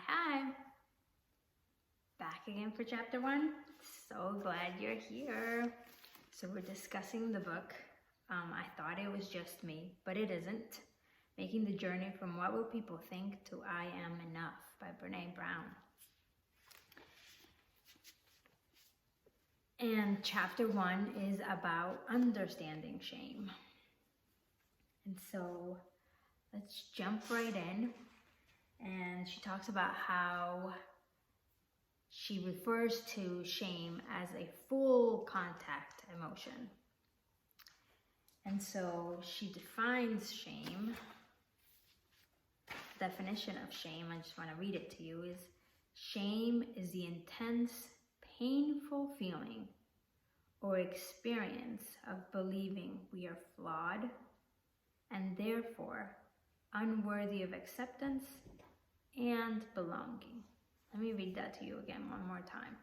Hi. Back again for chapter 1. So glad you're here. So we're discussing the book. I thought it was just me, but it isn't. Making the Journey from What Will People Think to I Am Enough by Brene Brown. And chapter 1 is about understanding shame. And so let's jump right in. And she talks about how she refers to shame as a full contact emotion. And so she defines shame. The definition of shame, I just want to read it to you, is shame is the intense, painful feeling or experience of believing we are flawed and therefore unworthy of acceptance and belonging. Let me read that to you again one more time.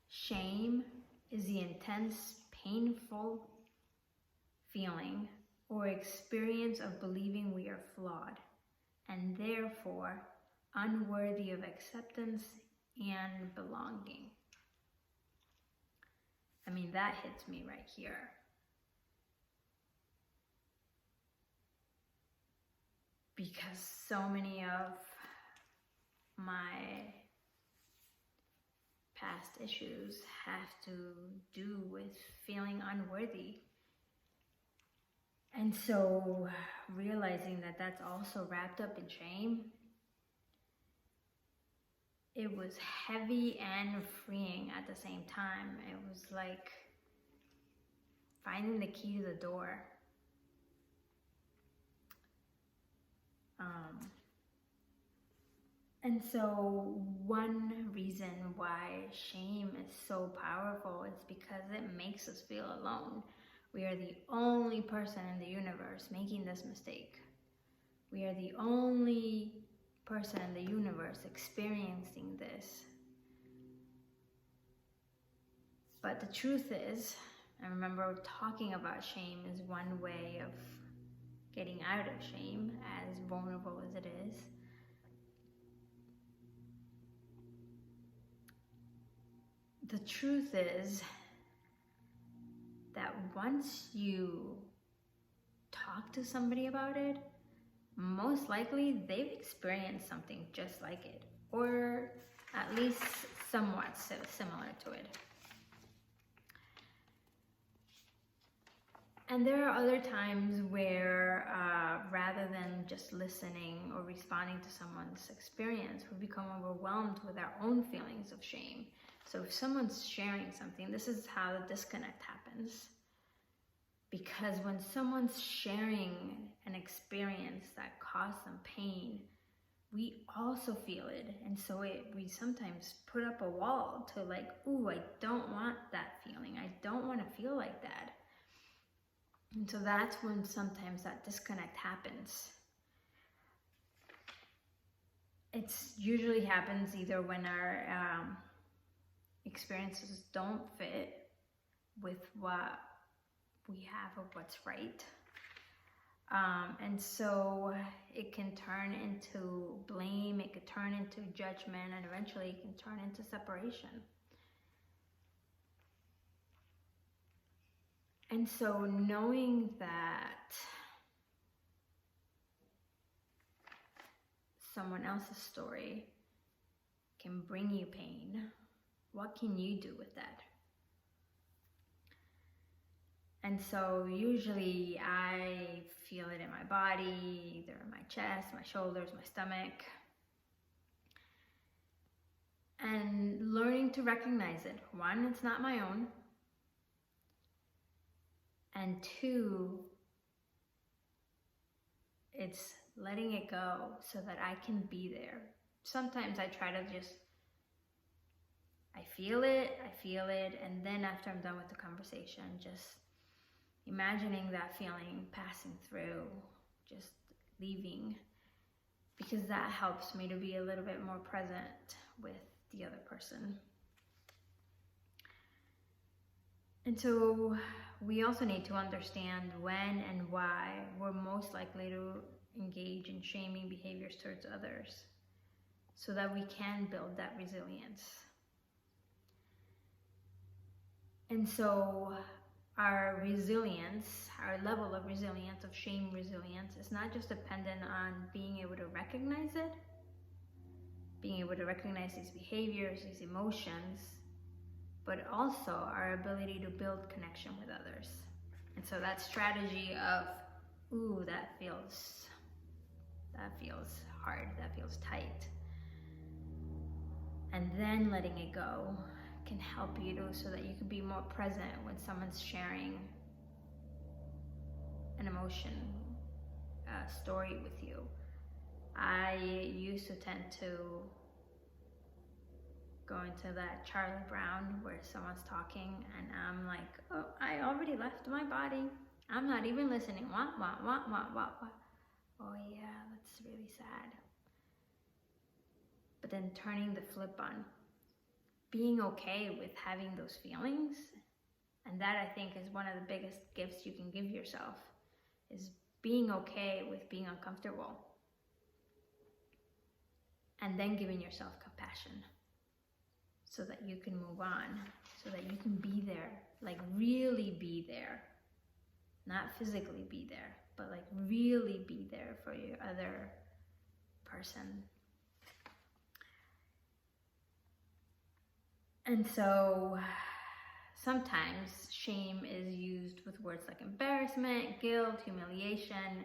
Shame is the intense, painful feeling or experience of believing we are flawed and therefore unworthy of acceptance and belonging. I mean, that hits me right here. Because so many of my past issues have to do with feeling unworthy. And so realizing that that's also wrapped up in shame, it was heavy and freeing at the same time. It was like finding the key to the door. And so one reason why shame is so powerful is because it makes us feel alone. We are the only person in the universe making this mistake. We are the only person in the universe experiencing this. But the truth is, I remember talking about shame is one way of getting out of shame, as vulnerable as it is. The truth is that once you talk to somebody about it, most likely they've experienced something just like it, or at least somewhat similar to it. And there are other times where rather than just listening or responding to someone's experience, we become overwhelmed with our own feelings of shame. So if someone's sharing something, this is how the disconnect happens. Because when someone's sharing an experience that caused them pain, we also feel it. And so we sometimes put up a wall to like, ooh, I don't want that feeling. I don't want to feel like that. And so that's when sometimes that disconnect happens. It usually happens either when our experiences don't fit with what we have of what's right. And so it can turn into blame, it could turn into judgment, and eventually it can turn into separation. And so knowing that someone else's story can bring you pain, what can you do with that? And so usually I feel it in my body, either in my chest, my shoulders, my stomach. And learning to recognize it. 1, it's not my own. And 2, it's letting it go so that I can be there. Sometimes I try to just, I feel it, and then after I'm done with the conversation, just imagining that feeling passing through, just leaving, because that helps me to be a little bit more present with the other person. And so we also need to understand when and why we're most likely to engage in shaming behaviors towards others. so that we can build that resilience. And so our resilience, our level of resilience, of shame resilience, is not just dependent on being able to recognize it, being able to recognize these behaviors, these emotions, but also our ability to build connection with others. And so that strategy of, ooh, that feels hard, that feels tight, and then letting it go can help you so that you can be more present when someone's sharing an emotion, a story with you. I used to tend to go into that Charlie Brown where someone's talking and I'm like, oh, I already left my body. I'm not even listening. Wah. Oh yeah, that's really sad. But then turning the flip on, being okay with having those feelings, and that I think is one of the biggest gifts you can give yourself, is being okay with being uncomfortable, and then giving yourself compassion so that you can move on, so that you can be there, like really be there, not physically be there, but like really be there for your other person. And so sometimes shame is used with words like embarrassment, guilt, humiliation.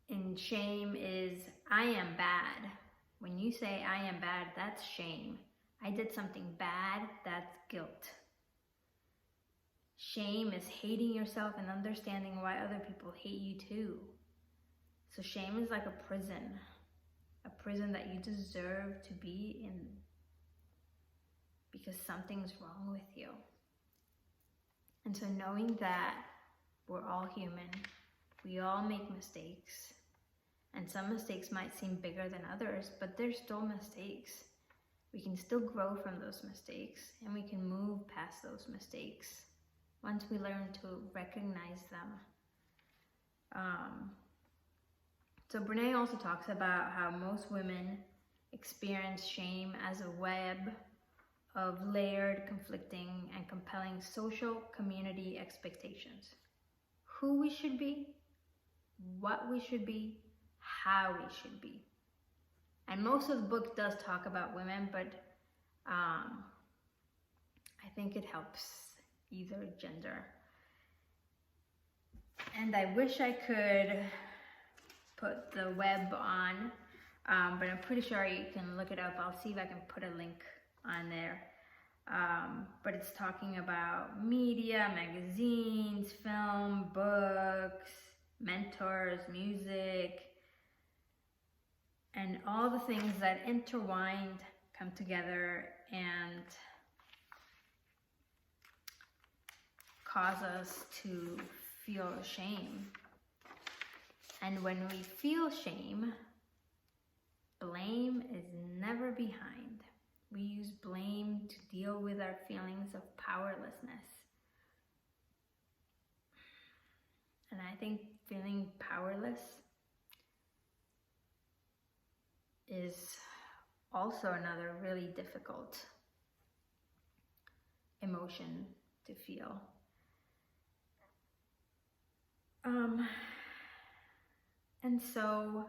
And shame is, I am bad. When you say I am bad, that's shame. I did something bad, that's guilt. Shame is hating yourself and understanding why other people hate you too. So shame is like a prison that you deserve to be in because something's wrong with you. And so knowing that we're all human, we all make mistakes, and some mistakes might seem bigger than others, but they're still mistakes. We can still grow from those mistakes, and we can move past those mistakes once we learn to recognize them. So Brene also talks about how most women experience shame as a web of layered, conflicting, and compelling social community expectations. Who we should be, what we should be, how we should be. And most of the book does talk about women, but I think it helps either gender. And I wish I could put the web on, but I'm pretty sure you can look it up. I'll see if I can put a link on there. But it's talking about media, magazines, film, books, mentors, music, and all the things that intertwined come together and cause us to feel shame. And when we feel shame, blame is never behind. We use blame to deal with our feelings of powerlessness. And I think feeling powerless is also another really difficult emotion to feel. And so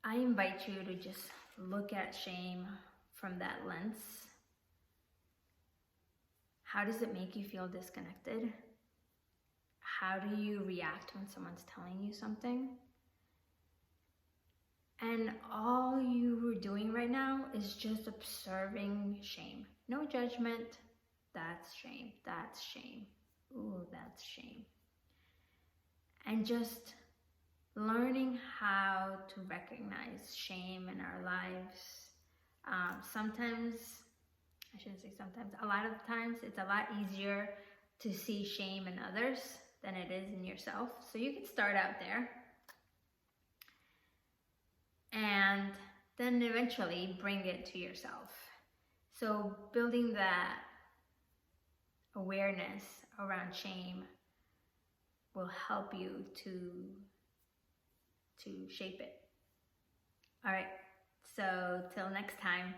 I invite you to just look at shame from that lens. How does it make you feel disconnected? How do you react when someone's telling you something? And all you are doing right now is just observing shame. No judgment. That's shame. That's shame. Ooh, that's shame. And just learning how to recognize shame in our lives. Sometimes, I shouldn't say sometimes, a lot of times it's a lot easier to see shame in others than it is in yourself. So you can start out there. And then eventually bring it to yourself. So building that awareness around shame will help you to shape it. All right, so till next time.